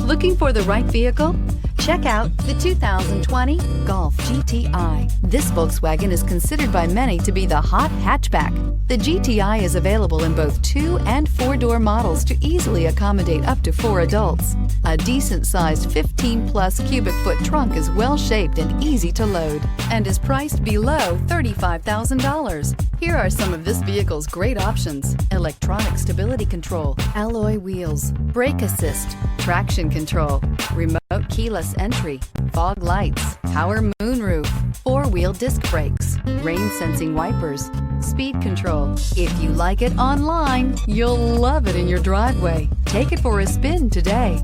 Looking for the right vehicle? Check out the 2020 Golf GTI. This Volkswagen is considered by many to be the hot hatchback. The GTI is available in both 2- and 4-door models to easily accommodate up to 4 adults. A decent-sized 15-plus cubic foot trunk is well-shaped and easy to load and is priced below $35,000. Here are some of this vehicle's great options: electronic stability control, alloy wheels, brake assist, traction control, remote keyless entry, fog lights, power moonroof, 4-wheel disc brakes, rain sensing wipers, speed control. If you like it online, you'll love it in your driveway. Take it for a spin today.